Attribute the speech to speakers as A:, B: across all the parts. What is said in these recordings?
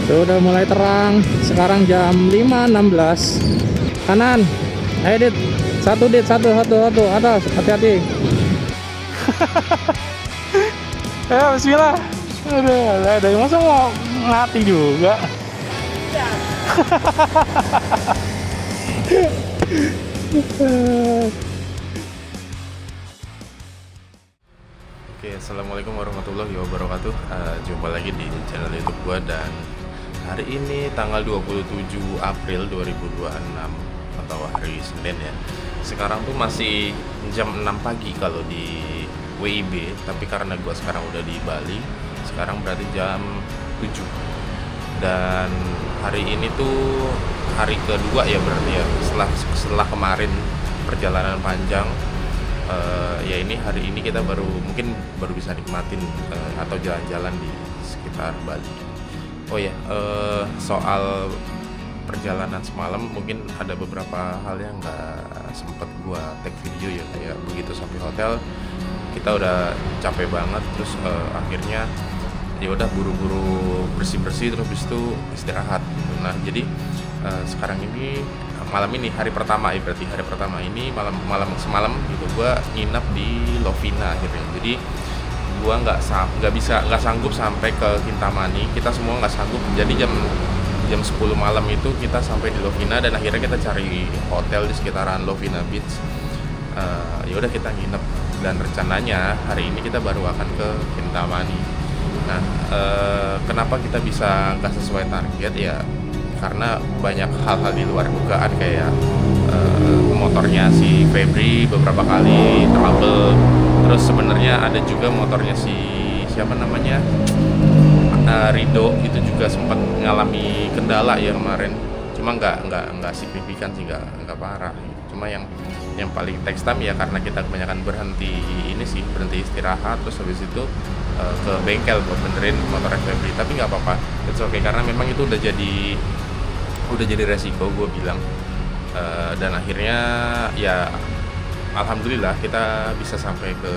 A: Tuh udah mulai terang. Sekarang jam 5.16. Kanan. Ayo Dit. Satu Dit, satu. Atas, hati-hati. Ya bismillah. Ada yang masa mau ngati juga. Oke, assalamualaikum warahmatullahi wabarakatuh. Jumpa lagi di channel YouTube gua, dan hari ini tanggal 27 April 2026 atau hari Senin ya. Sekarang tuh masih jam 6 pagi kalau di WIB, tapi karena gua sekarang udah di Bali, sekarang berarti jam 7. Dan hari ini tuh hari kedua ya berarti ya, setelah kemarin perjalanan panjang. Ya ini hari ini kita baru bisa nikmatin atau jalan-jalan di sekitar Bali. Oh ya, soal perjalanan semalam mungkin ada beberapa hal yang nggak sempet gua take video ya, kayak begitu sampai hotel kita udah capek banget, terus akhirnya ya udah buru-buru bersih-bersih, terus habis itu istirahat. Nah jadi sekarang ini malam ini hari pertama ya, berarti hari pertama ini malam semalam gitu gua nginep di Lovina akhirnya. Jadi gua nggak sanggup sampai ke Kintamani, kita semua nggak sanggup. Jadi jam 10 malam itu kita sampai di Lovina, dan akhirnya kita cari hotel di sekitaran Lovina Beach. Ya udah kita nginep, dan rencananya hari ini kita baru akan ke Kintamani. Nah, kenapa kita bisa nggak sesuai target ya? Karena banyak hal-hal di luar dugaan, kayak motornya si Febri beberapa kali trouble. Terus sebenarnya ada juga motornya si siapa namanya, Rido, itu juga sempat mengalami kendala ya kemarin. Cuma nggak signifikan sih, nggak parah. Cuma yang paling takes time ya karena kita kebanyakan berhenti istirahat, terus habis itu ke bengkel buat benerin motor Febri. Tapi nggak apa-apa, it's okay, karena memang itu udah jadi resiko gue bilang. Dan akhirnya ya alhamdulillah kita bisa sampai ke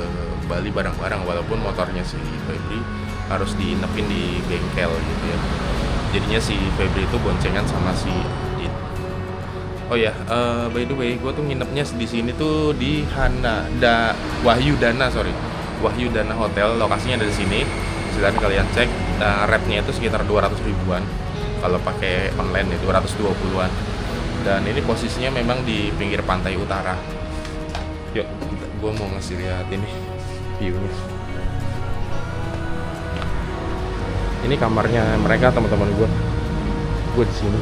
A: Bali bareng-bareng, walaupun motornya si Febri harus diinepin di bengkel gitu ya. Jadinya si Febri itu boncengan sama si Dit. Oh ya, by the way, gue tuh nginepnya di sini tuh di Wahyu Dana Hotel. Lokasinya ada di sini. Silahkan kalian cek. Rate-nya itu sekitar 200 ribuan. Kalau pakai online itu 220-an. Dan ini posisinya memang di pinggir pantai utara. Yuk, gue mau ngasih lihat ini view-nya. Ini kamarnya mereka, teman-teman gue di sini.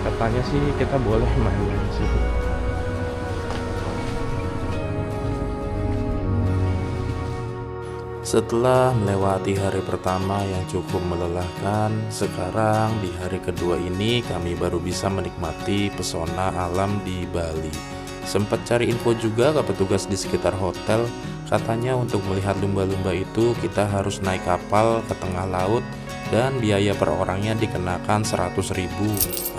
A: Katanya sih kita boleh main-main di situ. Setelah melewati hari pertama yang cukup melelahkan, sekarang di hari kedua ini kami baru bisa menikmati pesona alam di Bali. Sempat cari info juga ke petugas di sekitar hotel, katanya untuk melihat lumba-lumba itu kita harus naik kapal ke tengah laut, dan biaya per orangnya dikenakan 100.000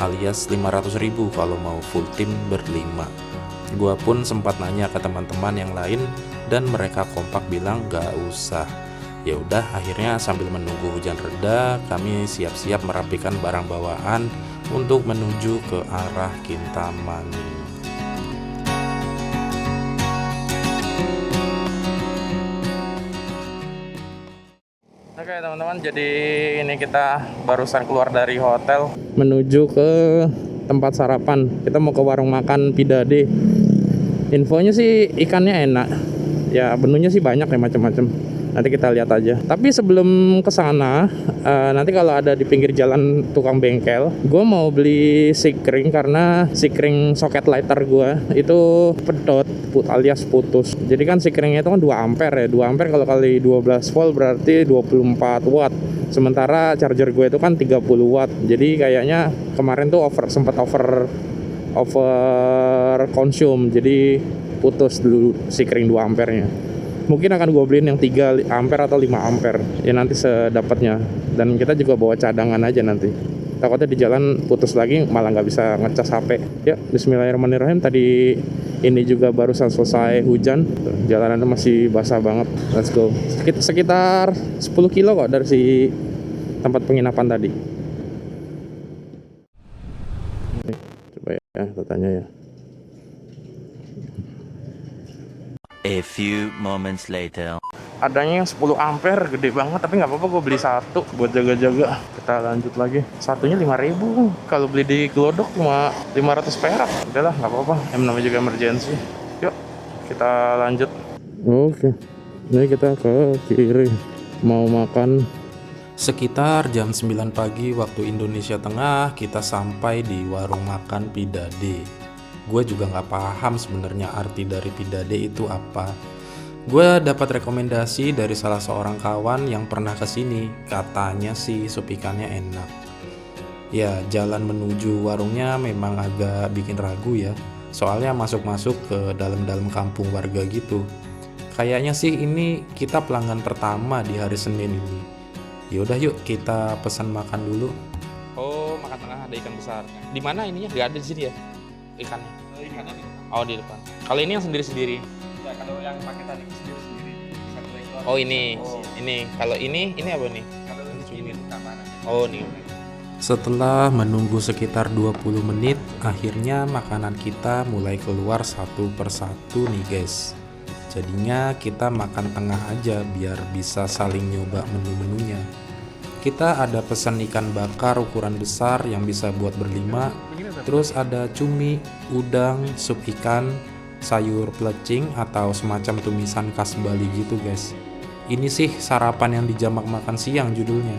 A: alias 500.000 kalau mau full tim berlima. Gua pun sempat nanya ke teman-teman yang lain, dan mereka kompak bilang gak usah. Ya udah, akhirnya sambil menunggu hujan reda, kami siap-siap merapikan barang bawaan untuk menuju ke arah Kintamani. Oke teman-teman, jadi ini kita barusan keluar dari hotel menuju ke tempat sarapan. Kita mau ke warung makan Pidade. Infonya sih ikannya enak, ya menunya sih banyak ya, macam-macam. Nanti kita lihat aja. Tapi sebelum ke sana, nanti kalau ada di pinggir jalan tukang bengkel, gue mau beli sikring, karena sikring soket lighter gue itu pedot alias putus. Jadi kan sikringnya itu kan 2 ampere ya. 2 ampere kalau kali 12 volt berarti 24 watt. Sementara charger gue itu kan 30 watt. Jadi kayaknya kemarin tuh sempat over consume. Jadi putus dulu sikring 2 ampernya. Mungkin akan gue beliin yang 3 ampere atau 5 ampere ya, nanti sedapatnya. Dan kita juga bawa cadangan aja nanti.
B: takutnya di jalan putus lagi malah nggak bisa ngecas HP. Ya, bismillahirrahmanirrahim. Tadi ini juga barusan selesai hujan, jalanannya masih basah banget. Let's go. Sekitar 10 kilo kok dari si tempat penginapan tadi. Coba ya, kita tanya ya.
C: A few moments later.
B: Adanya yang 10 ampere, gede banget, tapi nggak apa-apa, gue beli satu buat jaga-jaga. Kita lanjut lagi. Satunya 5.000, kalau beli di Glodok cuma 500 perak. Udahlah, nggak apa-apa, yang namanya juga emergency. Yuk, kita lanjut. Oke, ini kita ke kiri, mau makan.
A: Sekitar jam 9 pagi waktu Indonesia Tengah, kita sampai di warung makan Pidade. Gue juga nggak paham sebenarnya arti dari Pidade itu apa. Gue dapat rekomendasi dari salah seorang kawan yang pernah kesini. Katanya sih sup ikannya enak. Ya, jalan menuju warungnya memang agak bikin ragu ya. Soalnya masuk-masuk ke dalam-dalam kampung warga gitu. Kayaknya sih ini kita pelanggan pertama di hari Senin ini. Yaudah yuk kita pesan makan dulu. Oh, makan tengah ada ikan besar. Di mana ininya? Gak ada di sini ya ikannya?
D: Ikan ini.
A: Oh, di depan. Kalau ini yang sendiri-sendiri.
D: Ya, kalau yang pakai tadi sendiri-sendiri. Satu ekor.
A: Oh, ini.
D: Oh.
A: Ini. Kalau ini apa nih?
D: Kalau ini keamanan.
A: Oh, nih. Setelah menunggu sekitar 20 menit, akhirnya makanan kita mulai keluar satu persatu nih guys. Jadinya kita makan tengah aja biar bisa saling nyoba menu-menunya. Kita ada pesan ikan bakar ukuran besar yang bisa buat berlima. Terus ada cumi, udang, sup ikan, sayur plecing atau semacam tumisan khas Bali gitu guys. Ini sih sarapan yang dijamak makan siang judulnya.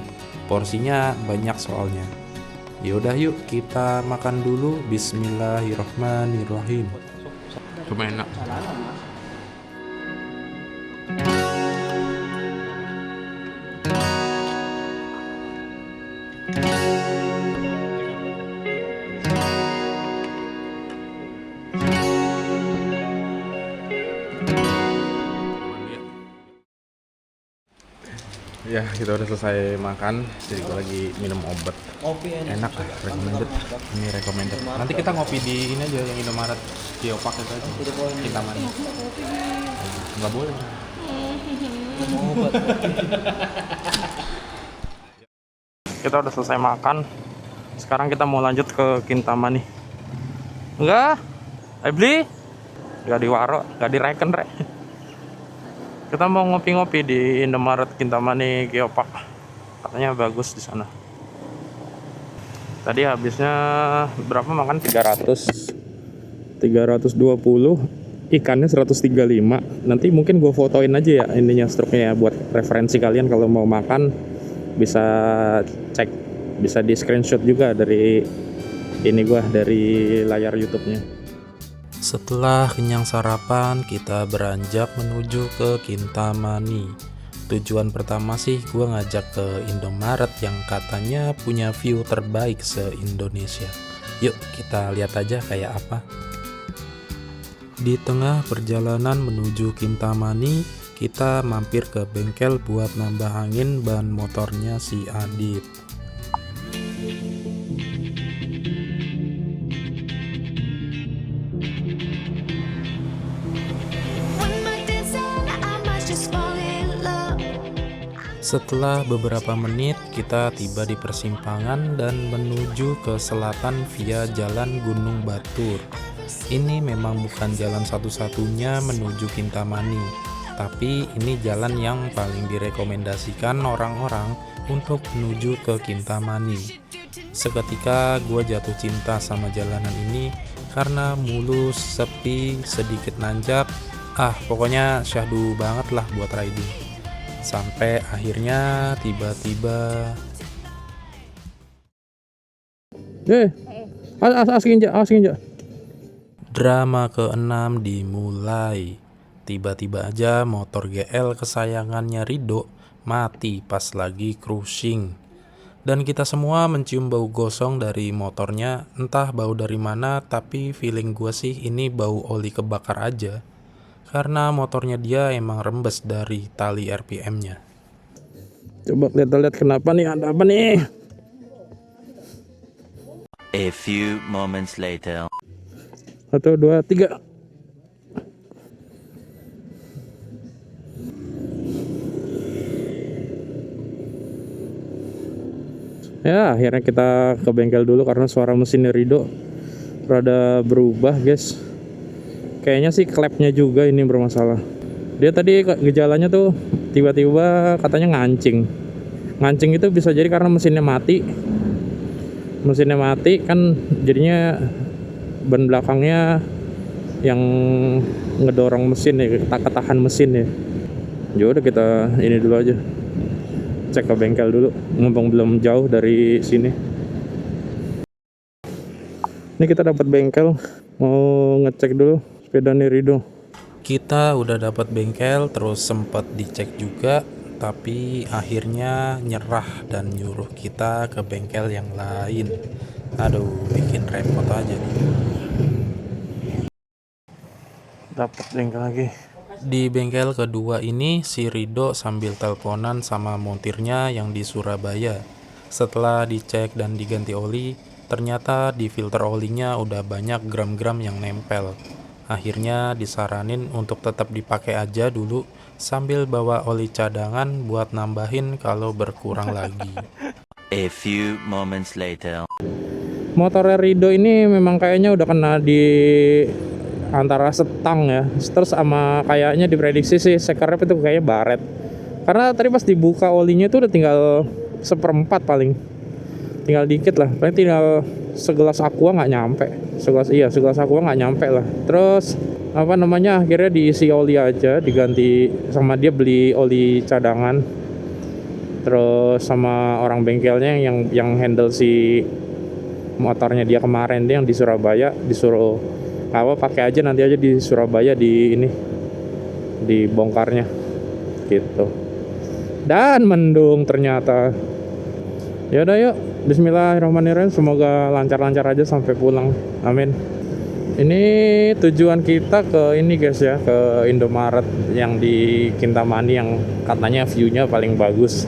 A: Porsinya banyak soalnya. Yaudah yuk kita makan dulu. Bismillahirrahmanirrahim. Cuma enak.
B: Ya, kita udah selesai makan. Jadi gue lagi minum obat.
D: Kopi
B: Enak lah, recommended. Ini recommended. Nanti kita ngopi di ini aja yang Indomaret Geopark itu aja. Kita mana? Nggak boleh. Kita udah selesai makan. Sekarang kita mau lanjut ke Kintamani. Enggak? Beli? Nggak di waro, nggak direken rek. Kita mau ngopi-ngopi di Indomaret Kintamani Geopark. Katanya bagus di sana. Tadi habisnya berapa makan? 320. Ikannya 135. Nanti mungkin gue fotoin aja ya ininya struknya ya, buat referensi kalian kalau mau makan bisa cek, bisa di screenshot juga dari ini gua, dari layar YouTube-nya.
A: Setelah kenyang sarapan, kita beranjak menuju ke Kintamani. Tujuan pertama sih gue ngajak ke Indomaret yang katanya punya view terbaik se-Indonesia. Yuk kita lihat aja kayak apa. Di tengah perjalanan menuju Kintamani, kita mampir ke bengkel buat nambah angin ban motornya si Adit. Setelah beberapa menit, kita tiba di persimpangan dan menuju ke selatan via jalan Gunung Batur. Ini memang bukan jalan satu-satunya menuju Kintamani, tapi ini jalan yang paling direkomendasikan orang-orang untuk menuju ke Kintamani. Seketika gue jatuh cinta sama jalanan ini karena mulus, sepi, sedikit nanjak. Pokoknya syahdu banget lah buat riding. Sampai akhirnya tiba-tiba drama ke-6 dimulai. Tiba-tiba aja motor GL kesayangannya Rido mati pas lagi cruising. Dan kita semua mencium bau gosong dari motornya. Entah bau dari mana, tapi feeling gue sih ini bau oli kebakar aja. Karena motornya dia emang rembes dari tali RPM-nya.
B: Coba lihat kenapa nih, ada apa nih?
C: A few moments later.
B: 1, 2, 3. Ya, akhirnya kita ke bengkel dulu karena suara mesinnya Rido rada berubah, guys. Kayaknya sih klepnya juga ini bermasalah. Dia tadi gejalanya tuh tiba-tiba katanya ngancing. Ngancing itu bisa jadi karena mesinnya mati. Mesinnya mati kan jadinya ban belakangnya yang ngedorong mesin ya, ketahan mesin ya. Ya udah kita ini dulu aja. Cek ke bengkel dulu, mumpung belum jauh dari sini. Ini kita dapat bengkel, mau ngecek dulu sepeda nih Rido. Kita udah dapat bengkel, terus sempat dicek juga, tapi akhirnya nyerah dan nyuruh kita ke bengkel yang lain. Aduh, bikin repot aja nih. Dapat bengkel lagi. Di bengkel kedua ini si Rido sambil teleponan sama montirnya yang di Surabaya. Setelah dicek dan diganti oli, ternyata di filter olinya udah banyak gram-gram yang nempel. Akhirnya disaranin untuk tetap dipakai aja dulu sambil bawa oli cadangan buat nambahin kalau berkurang lagi.
C: A few moments later.
B: Motor Rido ini memang kayaknya udah kena di antara setang ya, terus sama kayaknya diprediksi sih sekarang itu kayaknya baret, karena tadi pas dibuka olinya itu udah tinggal 1/4 paling, tinggal dikit lah, paling tinggal segelas aqua nggak nyampe, segelas aqua nggak nyampe lah. Terus apa namanya, akhirnya diisi oli aja, diganti sama dia beli oli cadangan, terus sama orang bengkelnya yang handle si motornya dia kemarin, dia yang di Surabaya, disuruh pakai aja nanti aja di Surabaya di ini dibongkarnya gitu. Dan mendung ternyata. Ya udah yuk, bismillahirrahmanirrahim, semoga lancar-lancar aja sampai pulang. Amin. Ini tujuan kita ke ini guys ya, ke Indomaret yang di Kintamani yang katanya view-nya paling bagus.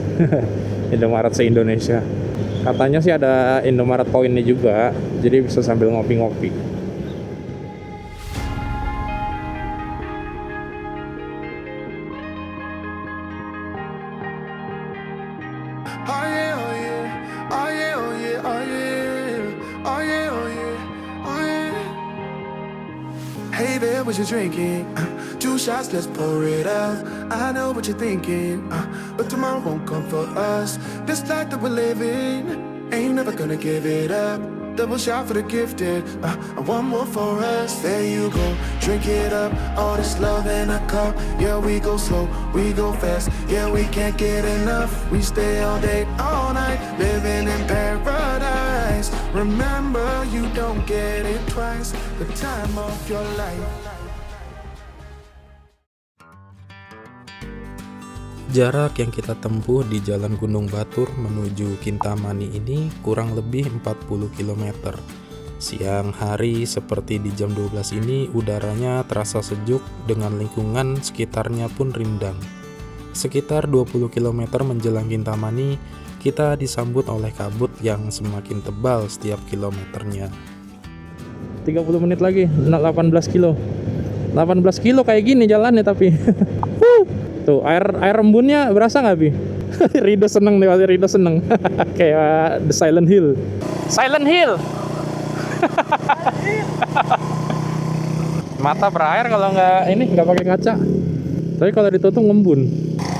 B: Indomaret se-Indonesia. Katanya sih ada Indomaret Point-nya juga, jadi bisa sambil ngopi-ngopi.
E: Hey there, what you drinking? 2 shots, let's pour it out. I know what you're thinking, but tomorrow won't come for us. This life that we're living, ain't never gonna give it up. Double shot for the gifted, and one more for us. There you go, drink it up. All this love in a cup. Yeah, we go slow, we go fast. Yeah, we can't get enough. We stay all day, all night, living in paradise. Remember, you don't get it twice. The time of your life.
B: Jarak yang kita tempuh di Jalan Gunung Batur menuju Kintamani ini kurang lebih 40 km. Siang hari seperti di jam 12 ini udaranya terasa sejuk dengan lingkungan sekitarnya pun rindang. Sekitar 20 km menjelang Kintamani, kita disambut oleh kabut yang semakin tebal setiap kilometernya. 30 menit lagi, 18 kilo. 18 kilo kayak gini jalannya tapi. Tuh, air embunnya berasa nggak, Bi? Rido seneng nih, Rido seneng. Kayak The Silent Hill. Silent Hill. Mata berair kalau nggak pakai kaca. Tapi kalau ditutup ngembun.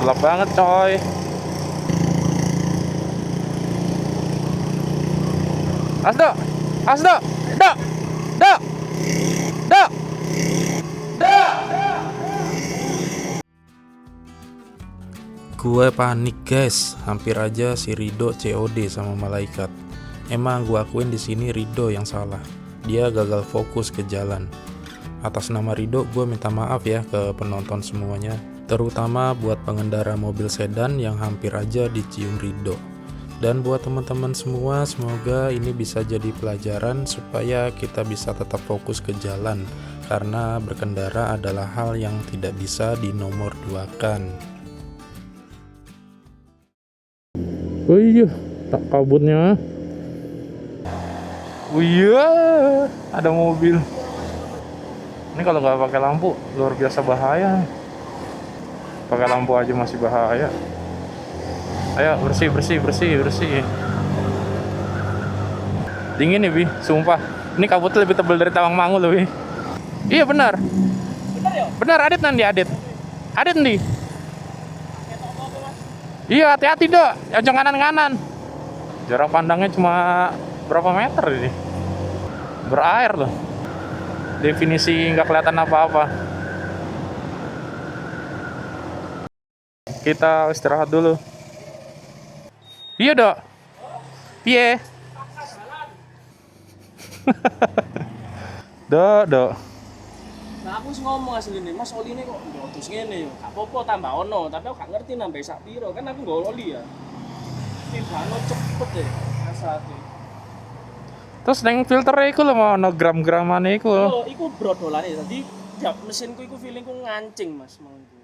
B: Gelap banget, coy. Asdo, Asdo, Dok, Dok, Dok, Dok. Gue panik guys, hampir aja si Rido COD sama malaikat. Emang gue akuin di sini Rido yang salah, dia gagal fokus ke jalan. Atas nama Rido gue minta maaf ya ke penonton semuanya, terutama buat pengendara mobil sedan yang hampir aja dicium Rido. Dan buat teman-teman semua, semoga ini bisa jadi pelajaran supaya kita bisa tetap fokus ke jalan, karena berkendara adalah hal yang tidak bisa dinomorduakan. Oh iya, tak kabutnya. Oh iya, ada mobil. Ini kalau nggak pakai lampu luar biasa bahaya. Pakai lampu aja masih bahaya. Ayo bersih. Dingin nih, Bi, sumpah. Ini kabutnya lebih tebal dari Tawangmangu loh, Bi. Iya benar. Benar, Adit nanti Adit. Adit nih. Iya, hati-hati, Dok. Jangan kanan-kanan. Jarak pandangnya cuma berapa meter ini? Berair loh. Definisi nggak kelihatan apa-apa. Kita istirahat dulu. Iya, Dok. Piye? Dok.
F: Nah aku sih ngomong asli nih, Mas oli ini kok terus ngene yo. Gak apa-apa tambah ono, tapi aku gak ngerti nambah sak piro. Kan aku nggo oli ya. Timbang cepet deh asate.
B: Terus neng filternya iku lho mau ono gram-gramane iku.
F: Oh, iku brodolane. Dadi tiap mesinku iku feelingku ngancing, Mas, mau iku.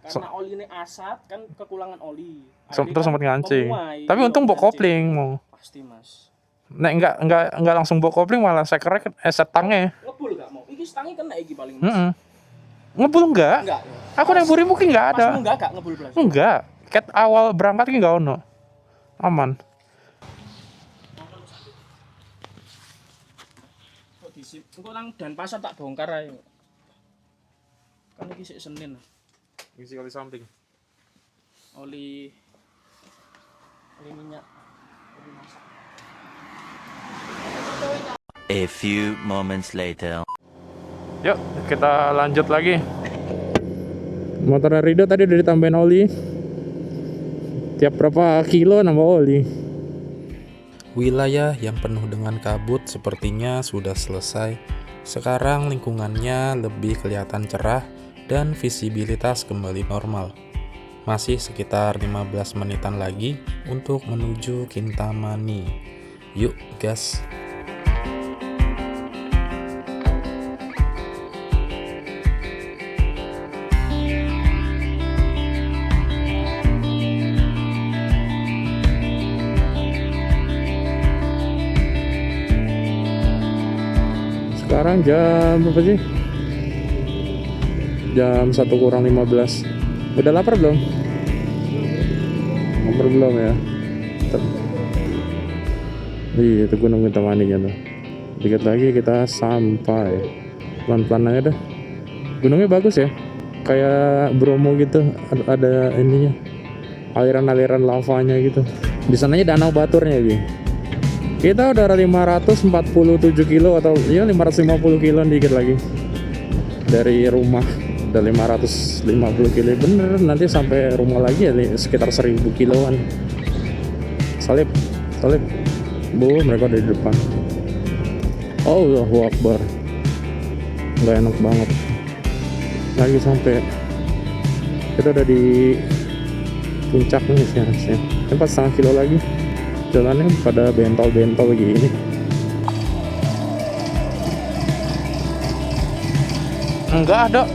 F: Karena oli ini asap kan kekurangan oli.
B: Terus sempat ngancing. Tapi untung mbok kopling mau.
F: Pasti, Mas.
B: Nek enggak langsung mbok kopling malah sekerek setangnya.
F: Ngebul gak mau? Iki stangi kena iki paling, Mas.
B: Ngebul enggak?
F: Enggak.
B: Aku nang burimu ki enggak ada.
F: Masmu enggak ngebul belas.
B: Enggak. Ket awal berangkat ki enggak ono. Aman.
F: Kok disip? Engko nang dan pasar tak bongkar ae. Kan iki sik Senin.
B: Isi kali something.
F: Oli minyak. Oli masak.
C: A few moments later.
B: Yuk, kita lanjut lagi. Motor Rido tadi udah ditambahin oli. Tiap berapa kilo nambah oli.
G: Wilayah yang penuh dengan kabut sepertinya sudah selesai. Sekarang lingkungannya lebih kelihatan cerah dan visibilitas kembali normal. Masih sekitar 15 menitan lagi untuk menuju Kintamani. Yuk, gas!
B: Sekarang jam berapa sih? Jam 1 kurang 15. Udah lapar belum? Lapar belum ya? Iya, itu Gunung Kintamani gitu. Dikit lagi kita sampai. Pelan-pelan aja dah. Gunungnya bagus ya. Kayak Bromo gitu. Ada ininya. Aliran-aliran lavanya gitu. Di sananya Danau Baturnya, Bi. Kita udah 547 kilo atau ya 550 kilo dikit lagi dari rumah. Udah 550 kilo bener, nanti sampai rumah lagi ya sekitar 1000 kiloan. Salib bu, mereka ada di depan. Allahu Akbar, nggak enak banget. Lagi sampai kita udah di puncak nih sih, 4,5 kilo lagi. Jalannya pada bentol-bentol gini. Enggak ada.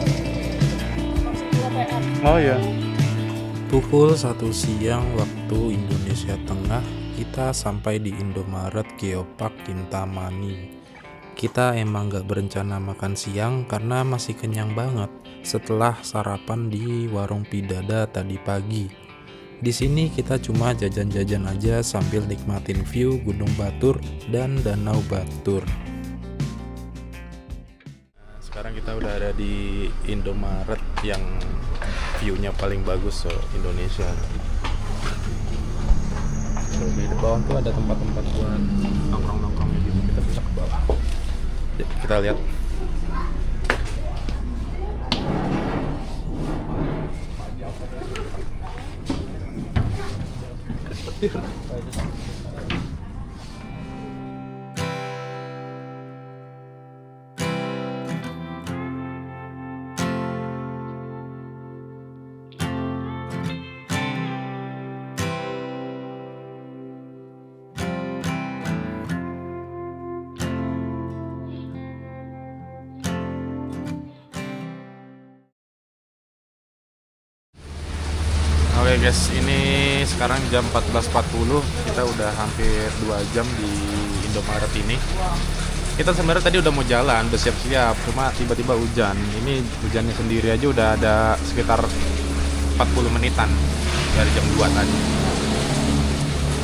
B: Oh iya.
G: Pukul 1 siang waktu Indonesia Tengah, kita sampai di Indomaret Geopark Kintamani. Kita emang gak berencana makan siang karena masih kenyang banget setelah sarapan di warung Pidada tadi pagi. Di sini kita cuma jajan-jajan aja sambil nikmatin view Gunung Batur dan Danau Batur.
A: Sekarang kita udah ada di Indomaret yang view-nya paling bagus Indonesia. So, di bawah tuh ada tempat-tempat buat nongkrong-nongkrongnya gitu. Kita bisa ke bawah. Kita lihat. Oke guys, ini sekarang jam 14.40. Kita udah hampir 2 jam di
B: Indomaret ini. Kita sebenarnya tadi udah mau jalan, udah siap-siap, cuma tiba-tiba hujan. Ini hujannya sendiri aja udah ada sekitar 40 menitan dari jam 2 tadi.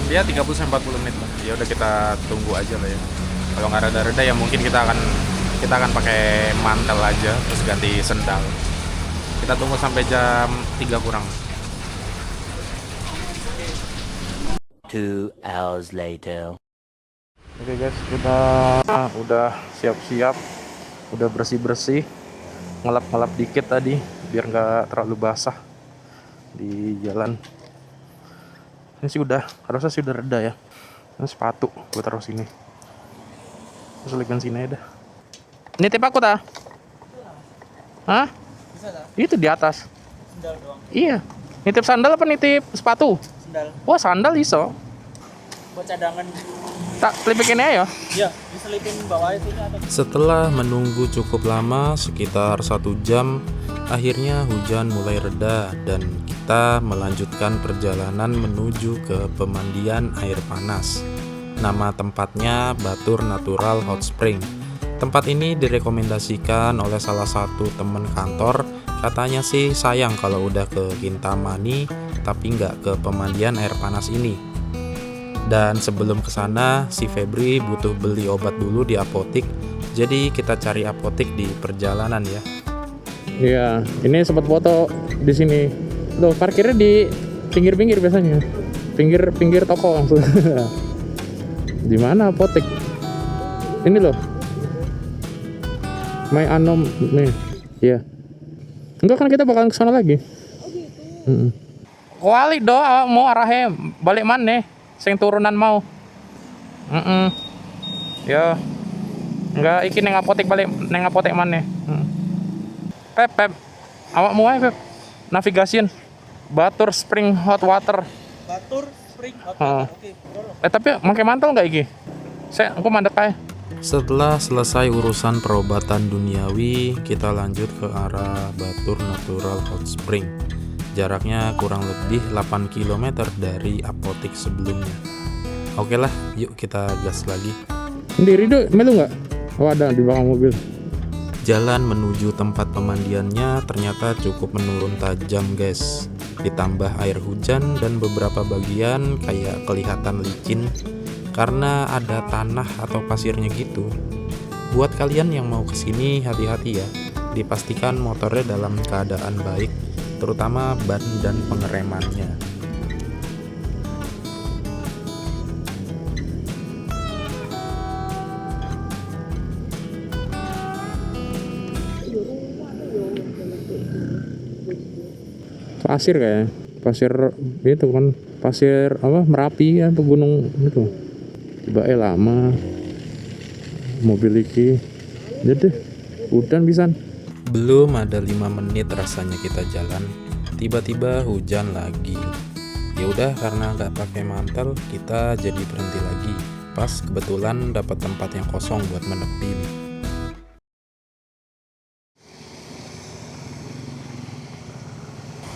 B: Ya 30-40 menit lah. Ya udah kita tunggu aja lah ya. Kalau nggak reda-reda ya mungkin kita akan pakai mantel aja terus ganti sendal. Kita tunggu sampai jam 3 kurang.
C: 2 hours later.
B: Oke guys, kita udah siap-siap, udah bersih-bersih, ngelap-ngelap dikit tadi biar nggak terlalu basah di jalan. Ini sih harusnya sih udah reda ya. Ini sepatu gue taruh sini. Terus selipin sini aja dah. Nitip aku dah. Hah?
F: Bisa tak?
B: Itu di atas.
F: Sendal doang.
B: Iya. Nitip sandal apa nitip sepatu?
F: Sendal.
B: Wah sandal iso.
F: Buat cadangan.
B: Tak selipin aja ya.
F: Iya, diselipin bawah itu atau
G: Setelah menunggu cukup lama, sekitar 1 jam, akhirnya hujan mulai reda dan kita melanjutkan perjalanan menuju ke pemandian air panas. Nama tempatnya Batur Natural Hot Spring. Tempat ini direkomendasikan oleh salah satu teman kantor. Katanya sih sayang kalau udah ke Kintamani tapi nggak ke pemandian air panas ini. Dan sebelum kesana, si Febri butuh beli obat dulu di apotik. Jadi kita cari apotik di perjalanan ya.
B: Iya, ini sempat foto di sini. Loh, parkirnya di pinggir-pinggir biasanya. Pinggir toko langsung. Di mana apotek? Ini loh. My Anom nih. Iya. Enggak kan kita bakalan kesana lagi. Oh gitu. Kuali do mau arahnya balik mana? Sing turunan mau. Ya. Enggak iki neng apotek balik neng apotek mana? Pep. Awak mau ae, Pep. Navigasiin. Batur Spring Hot Water.
F: Batur Spring Hot Water. Oke.
B: Tapi pakai mantel enggak iki? Aku mandek ae.
G: Setelah selesai urusan perobatan duniawi, kita lanjut ke arah Batur Natural Hot Spring. Jaraknya kurang lebih 8 km dari apotik sebelumnya. Oke lah, yuk kita gas lagi.
B: Sendiri do, melu nggak? Oh ada di belakang mobil.
G: Jalan menuju tempat pemandiannya ternyata cukup menurun tajam guys. Ditambah air hujan dan beberapa bagian kayak kelihatan licin karena ada tanah atau pasirnya gitu. Buat kalian yang mau kesini hati-hati ya. Dipastikan motornya dalam keadaan baik, terutama ban dan pengeremannya.
B: Pasir kayaknya. Pasir itu kan pasir apa Merapi ya, gunung itu. Tiba lama mobil iki. Jadi udan pisan.
G: Belum ada 5 menit rasanya kita jalan, tiba-tiba hujan lagi. Ya udah, karena nggak pakai mantel, kita jadi berhenti lagi. Pas kebetulan dapat tempat yang kosong buat menepi nih.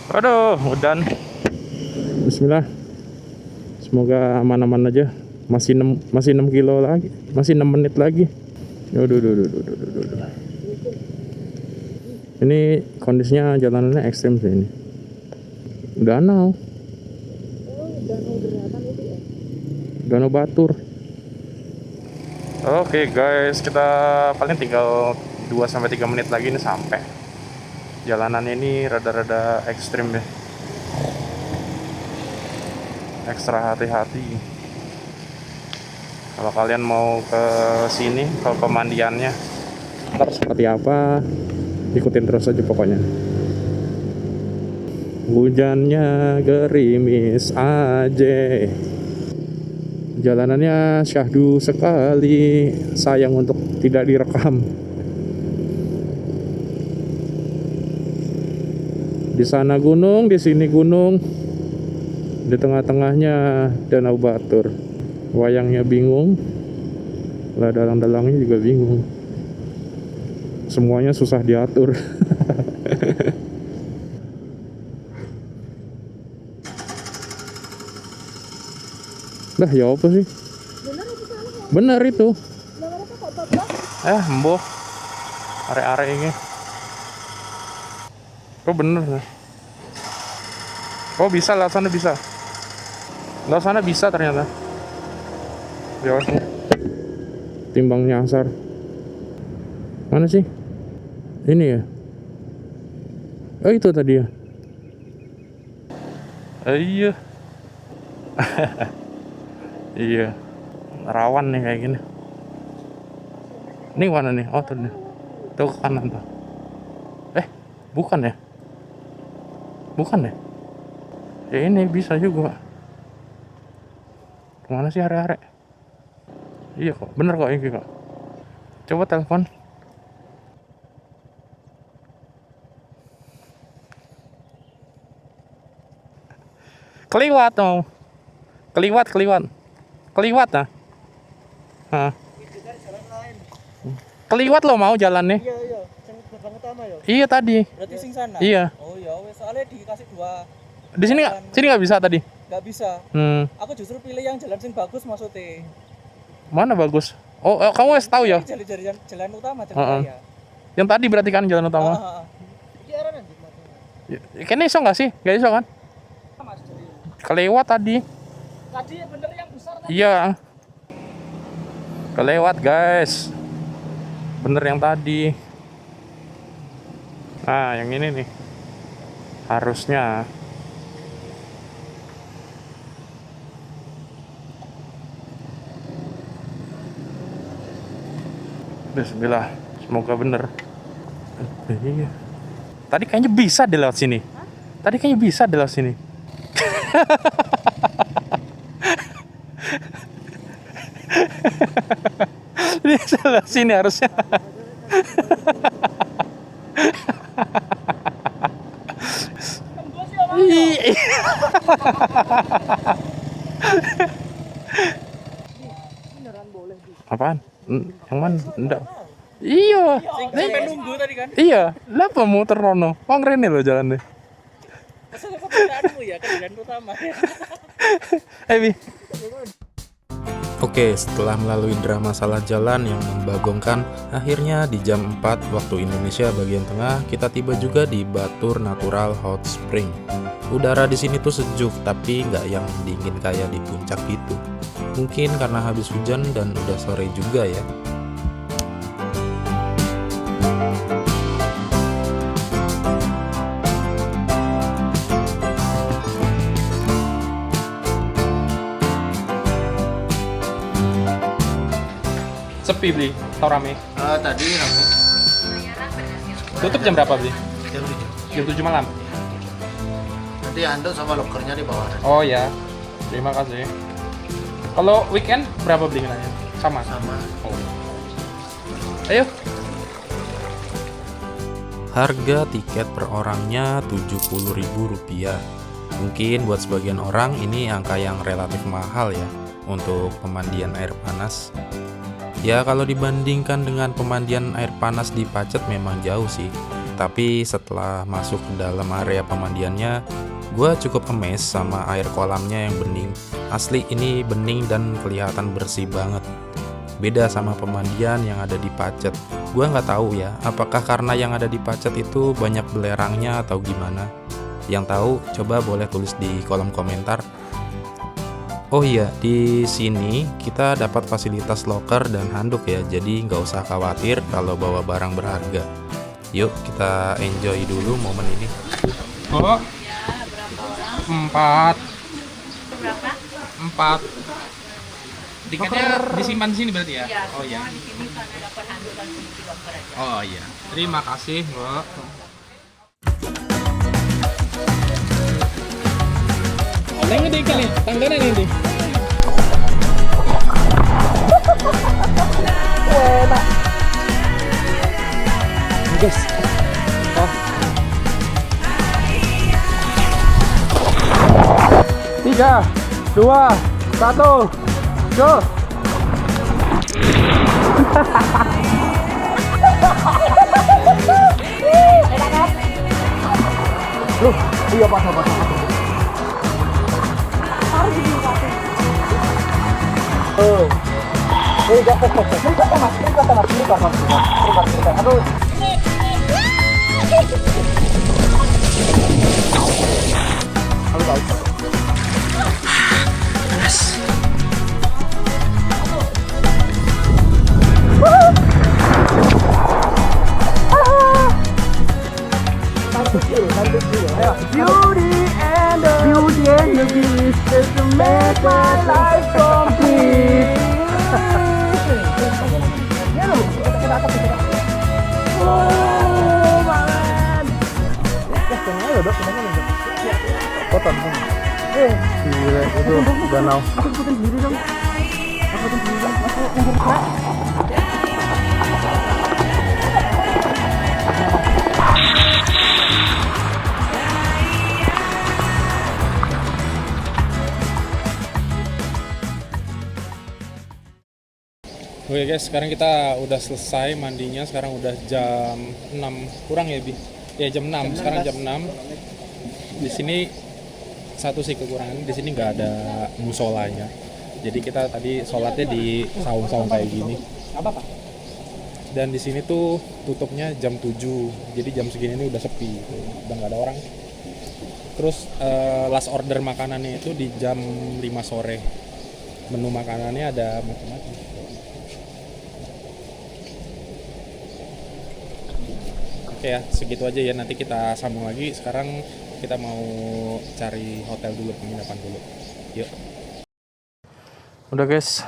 B: Aduh, udan. Bismillah. Semoga aman-aman aja. Masih 6 kilo lagi, masih 6 menit lagi. Aduh. Ini kondisinya jalanannya ekstrim sih ini. Danau. Danau Batur. Oke guys, kita paling tinggal 2-3 menit lagi ini sampai. Jalanannya ini rada-rada ekstrim ya. Ekstra hati-hati. Kalau kalian mau ke sini, ke pemandiannya, ntar seperti apa, ikutin terus aja pokoknya. Hujannya gerimis aja. Jalanannya syahdu sekali, sayang untuk tidak direkam. Di sana gunung, di sini gunung, di tengah-tengahnya Danau Batur. Wayangnya bingung, lah dalang-dalangnya juga bingung. Semuanya susah diatur. Dah ya apa sih? Bener itu. Emboh. Are-are ini. Kok bener ya? Oh bisa, lewat sana bisa. Lewat sana bisa ternyata. Biar timbang nyasar. Mana sih? Ini ya? Oh itu tadi ya? Iya. Iya. Rawan nih kayak gini. Ini mana nih? Oh tuh nih. Tuh ke kanan tuh. Bukan ya? Bukan ya? Ya ini bisa juga. Kemana sih are-are? Iya kok, bener kok ini kok. Coba telepon. Keliwat dong. Keliwat nah. Hah. Keliwat lo mau jalannya?
F: Iya, sing gerbang utama ya.
B: Iya tadi.
F: Berarti sing sana.
B: Iya.
F: Oh ya wes, soalnya dikasih dua.
B: Di sini nggak bisa tadi.
F: Nggak bisa. Aku justru pilih yang jalan sing bagus maksudnya.
B: Mana bagus? Oh, kamu wes tahu ya?
F: Jalan utama, jalan raya.
B: Yang tadi berarti kan jalan utama.
F: Iki arah nanti.
B: Kayaknya iso nggak sih? Nggak iso kan? Kelewat tadi.
F: Tadi bener yang besar tadi.
B: Iya. Kelewat guys. Bener yang tadi. Nah yang ini nih. Harusnya. Bismillah, semoga bener. Iya. Tadi kayaknya bisa deh lewat sini. Tadi kayaknya bisa deh lewat sini. Ini lewat sini harusnya. Apaan? Yang mana? Enggak. Iya.
F: Sampai nunggu tadi kan.
B: Iya. Lah apa muter rono? Wong rene lho jalan deh.
F: Masalah kepikiranmu ya kan jalan utama.
B: Bi.
G: Oke, setelah melalui drama salah jalan yang membagongkan, akhirnya di jam 4 waktu Indonesia bagian tengah, kita tiba juga di Batur Natural Hot Spring. Udara di sini tuh sejuk, tapi nggak yang dingin kayak di puncak gitu. Mungkin karena habis hujan dan udah sore juga ya.
B: Sepi beli, tau rame.
D: Tadi rame.
B: Tutup jam berapa beli?
D: Jam 7.
B: Jam 7 malam.
D: Nanti handuk sama lokernya di bawah.
B: Oh ya, terima kasih. Kalau weekend berapa beli nanya? Sama.
D: Sama.
B: Oh. Ayo.
G: Harga tiket per orangnya Rp70.000. Mungkin buat sebagian orang ini angka yang relatif mahal ya untuk pemandian air panas. Ya kalau dibandingkan dengan pemandian air panas di Pacet memang jauh sih. Tapi setelah masuk ke dalam area pemandiannya, gue cukup amazed sama air kolamnya yang bening. Asli ini bening dan kelihatan bersih banget. Beda sama pemandian yang ada di Pacet. Gue nggak tahu ya, apakah karena yang ada di Pacet itu banyak belerangnya atau gimana. Yang tahu coba boleh tulis di kolom komentar. Oh iya, di sini kita dapat fasilitas locker dan handuk ya, jadi nggak usah khawatir kalau bawa barang berharga. Yuk kita enjoy dulu momen ini.
B: Oh.
H: Ya, berapa orang?
B: 4.
H: Berapa?
B: 4. Tiketnya disimpan di sini berarti ya?
H: Ya,
B: Oh iya.
H: semua di sini karena dapat handuk dan kunci loker aja.
B: Oh iya. Terima kasih, Mbak. Neng ini kali, tangganya ini. Enak. Guys. Oh. 3, 2, 1, go. Loh, iya pas. Oh. Gila, itu danau.
G: Oke guys, sekarang kita udah selesai mandinya. Sekarang udah jam 6 kurang ya, Bi? Ya jam 6. Sekarang jam 6. Di sini satu sih kekurangan, di sini nggak ada musolanya. Jadi kita tadi sholatnya di saung-saung kayak gini. Dan di sini tuh tutupnya jam 7. Jadi jam segini ini udah sepi, udah nggak ada orang. Terus last order makanannya itu di jam 5 sore. Menu makanannya ada macam-macam. Oke ya, segitu aja ya. Nanti kita sambung lagi. Sekarang kita mau cari hotel dulu, penginapan dulu. Yuk.
B: Udah guys.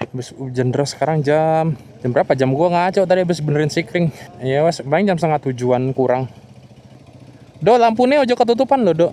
B: Habis hujan deras sekarang jam berapa? Jam gua ngaco tadi habis benerin sikring. Ya wes, paling jam 6:30 kurang. Do, lampunya ojo ketutupan loh, Do.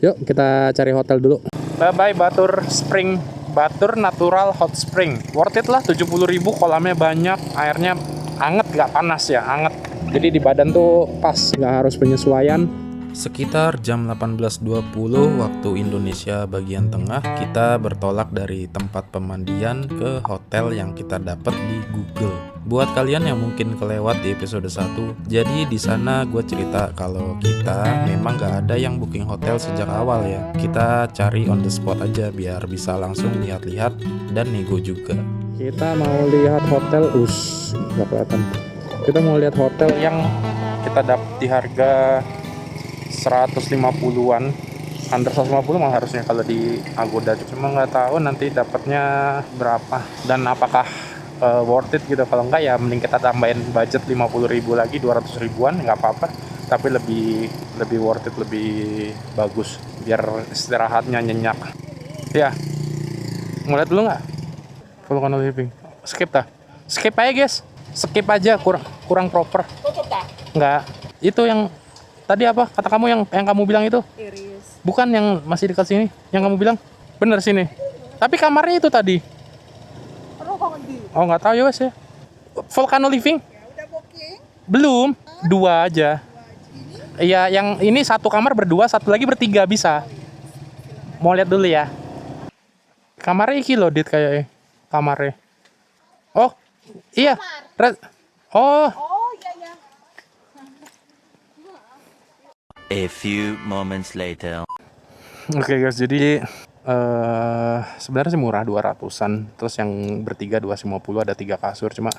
B: Yuk, kita cari hotel dulu. Bye-bye Batur Spring. Batur Natural Hot Spring. Worth it lah, 70.000, kolamnya banyak, airnya anget, nggak panas ya, anget. Jadi di badan tuh pas, nggak harus penyesuaian.
G: Sekitar jam 18.20 waktu Indonesia bagian tengah, kita bertolak dari tempat pemandian ke hotel yang kita dapat di Google. Buat kalian yang mungkin kelewat di episode 1, jadi di sana gue cerita kalau kita memang nggak ada yang booking hotel sejak awal ya. Kita cari on the spot aja biar bisa langsung lihat-lihat dan nego juga.
B: Kita mau lihat hotel, nggak kelihatan. Kita mau lihat hotel yang kita dapat di harga 150-an, under 150 malah harusnya kalau di Agoda. Cuma nggak tahu nanti dapatnya berapa dan apakah worth it gitu. Kalau enggak ya mending kita tambahin budget 50.000 lagi, 200 ribuan nggak apa-apa. Tapi lebih worth it, lebih bagus biar istirahatnya nyenyak. Ya, mau lihat dulu nggak? Volcano Living. Skip dah. Skip aja guys. Skip aja, kurang proper. Enggak. Itu yang tadi apa? Kata kamu yang kamu bilang itu?
I: Iris.
B: Bukan yang masih dekat sini. Yang kamu bilang? Bener sini. Tapi kamarnya itu tadi. Oh, nggak tahu ya wes ya. Volcano Living?
I: Ya udah booking.
B: Belum. 2 aja. Iya, yang ini satu kamar berdua, satu lagi bertiga bisa. Mau lihat dulu ya. Kamarnya iki loh, Dit kayaknya. Kamarnya. Oh, iya. Oh,
I: Oh iya ya.
C: A few moments later.
B: oke guys, jadi sebenarnya sih murah 200-an. Terus yang bertiga 250, ada 3 kasur. Cuma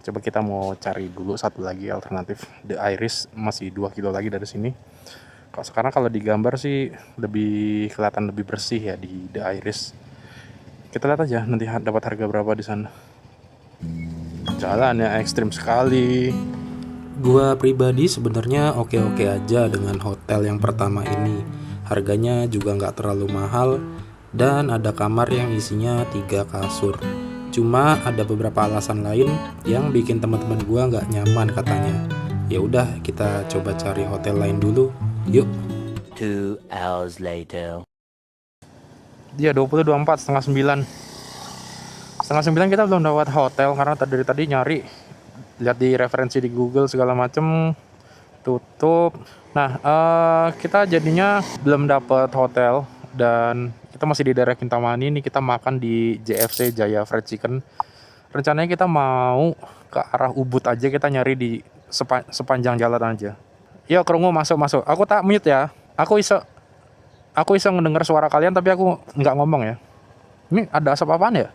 B: coba kita mau cari dulu satu lagi alternatif. The Iris masih 2 kilo lagi dari sini. Sekarang kalau di gambar sih lebih kelihatan lebih bersih ya di The Iris. Kita lihat aja nanti dapat harga berapa di sana. Jalannya ekstrim sekali.
G: Gua pribadi sebenarnya oke-oke aja dengan hotel yang pertama ini. Harganya juga nggak terlalu mahal dan ada kamar yang isinya 3 kasur. Cuma ada beberapa alasan lain yang bikin teman-teman gua nggak nyaman katanya. Ya udah, kita coba cari hotel lain dulu. Yuk.
C: 2 hours later.
B: Dia 20.24, setengah 9. Setengah 9 kita belum dapat hotel karena dari tadi nyari, lihat di referensi di Google segala macem tutup. Nah, kita jadinya belum dapat hotel dan kita masih di daerah Kintamani. Ini kita makan di JFC, Jaya Fried Chicken. Rencananya kita mau ke arah Ubud aja, kita nyari di sepanjang jalan aja. Yuk kerungu, masuk. Aku tak mute ya. Aku iso ngedenger suara kalian tapi aku nggak ngomong ya. Ini ada asap apaan ya?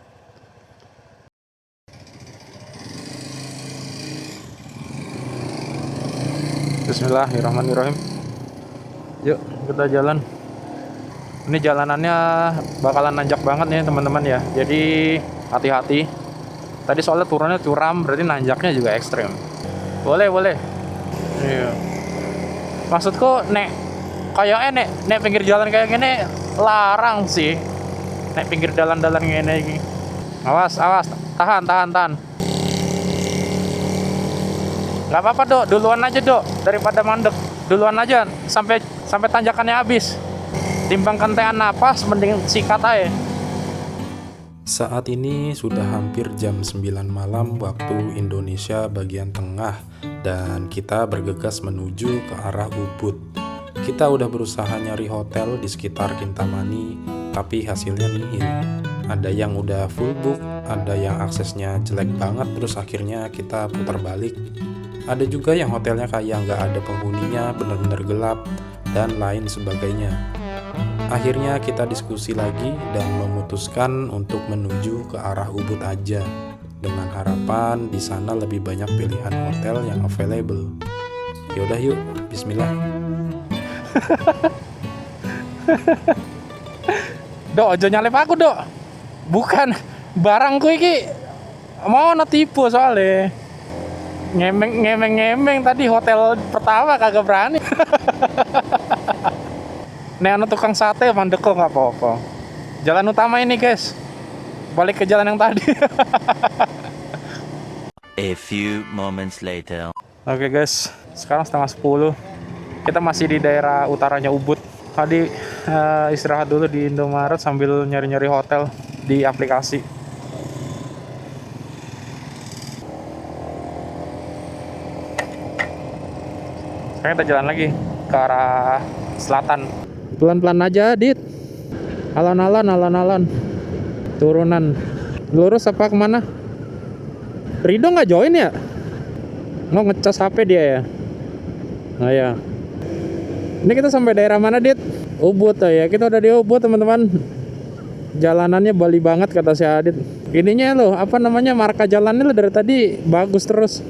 B: Bismillahirrahmanirrahim. Yuk kita jalan. Ini jalanannya bakalan nanjak banget nih teman-teman ya. Jadi hati-hati. Tadi soalnya turunnya curam, berarti nanjaknya juga ekstrim. Boleh. Iya. Maksudku kayaknya nek pinggir jalan kayak gini larang sih. Nek pinggir jalan-jalan gini. Awas, tahan. Gak apa-apa Dok, duluan aja Dok, daripada mandek. Duluan aja sampai tanjakannya habis. Timbang kentean napas, mending sikat aja.
G: Saat ini sudah hampir jam 9 malam waktu Indonesia bagian tengah dan kita bergegas menuju ke arah Ubud. Kita udah berusaha nyari hotel di sekitar Kintamani, tapi hasilnya nihil. Ada yang udah full book, ada yang aksesnya jelek banget, terus akhirnya kita putar balik. Ada juga yang hotelnya kayak nggak ada penghuninya, bener-bener gelap, dan lain sebagainya. Akhirnya kita diskusi lagi dan memutuskan untuk menuju ke arah Ubud aja, dengan harapan di sana lebih banyak pilihan hotel yang available. Yaudah yuk, bismillah.
B: Dok, ojo nyalip aku Dok. Bukan barangku iki mau tipu soalnya. Ngemeng tadi hotel pertama kagak berani. Nih anu tukang sate mandek kok nggak apa-apa. Jalan utama ini guys. Balik ke jalan yang tadi.
C: A few moments later.
B: Oke guys, sekarang 9:30. Kita masih di daerah utaranya Ubud. Tadi istirahat dulu di Indomaret sambil nyari-nyari hotel di aplikasi. Sekarang kita jalan lagi ke arah selatan. Pelan-pelan aja, Dit. Alon-alon. Turunan. Lurus apa kemana? Rido nggak join ya? Mau ngecas HP dia ya? Nah ya. Ini kita sampai daerah mana, Dit? Ubud ya. Kita udah di Ubud, teman-teman. Jalanannya Bali banget kata si Adit. Ininya loh, apa namanya, marka jalannya loh dari tadi bagus terus.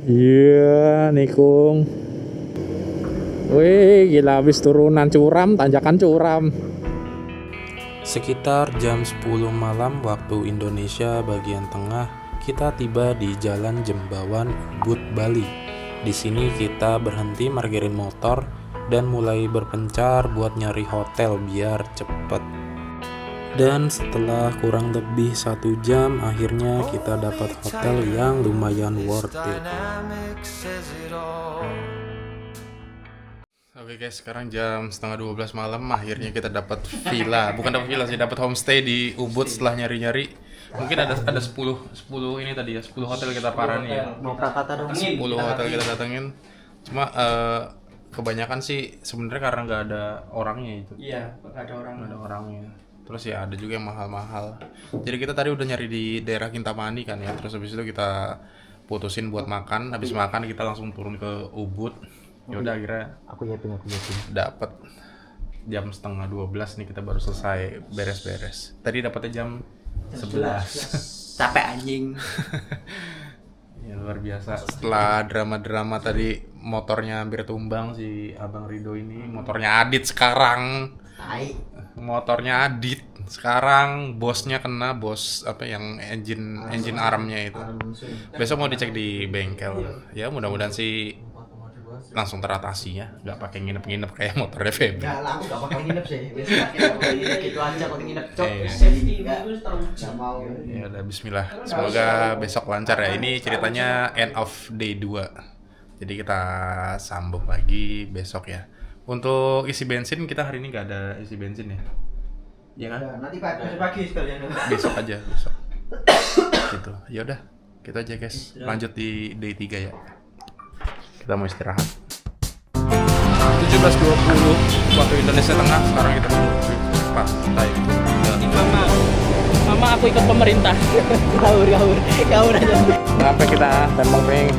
B: Iya, nikung. Wih, gila habis turunan curam, tanjakan curam.
G: Sekitar jam 10 malam waktu Indonesia bagian tengah, kita tiba di Jalan Jembawan, Ubud, Bali. Di sini kita berhenti parkirin motor dan mulai berpencar buat nyari hotel biar cepet. Dan setelah kurang lebih 1 jam, akhirnya kita dapat hotel yang lumayan worth it.
A: Oke guys, sekarang jam 11:30 malam. Akhirnya kita dapat villa. Bukan dapat villa sih, dapat homestay di Ubud setelah nyari-nyari. Mungkin ada 10 ini tadi ya, 10 hotel kita parani ya. 10 hotel kita datengin. Cuma kebanyakan sih sebenarnya karena nggak ada orangnya itu.
F: Iya, nggak ada
A: orangnya. Terus ya ada juga yang mahal-mahal. Jadi kita tadi udah nyari di daerah Kintamani kan ya. Terus habis itu kita putusin buat makan. Habis makan kita langsung turun ke Ubud. Ya udah akhirnya aku yakin dapat jam 11:30 nih, kita baru selesai beres-beres. Tadi dapatnya jam 11.
F: Capek anjing.
A: Ya luar biasa. Setelah drama-drama tadi, motornya hampir tumbang si Abang Rido ini. Motornya Adit sekarang. Motornya Adit sekarang, bosnya kena, bos apa yang engine armnya itu. Besok mau dicek di bengkel. Ya mudah-mudahan sih langsung teratasi ya, nggak pakai nginep-nginep kayak motornya Feby.
F: Nggak lah, aku nggak bakal nginep sih. Biasanya pakai nginep gitu aja, kalau nginep cok. Safety itu nggak mau.
A: Ya udah, bismillah. Semoga besok lancar ya. Ini ceritanya end of day 2. Jadi kita sambung lagi besok ya. Untuk isi bensin kita hari ini nggak ada isi bensin ya. Iya kan?
F: Nanti pagi sekalian.
A: Besok aja, besok. Gitu. Ya udah, kita aja guys. Lanjut di day 3 ya. Kita mau istirahat. 17:20 waktu Indonesia Tengah. Sekarang kita menuju pantai.
F: Mama aku ikut pemerintah. Gaur aja.
B: Sampai kita Tembong Ping.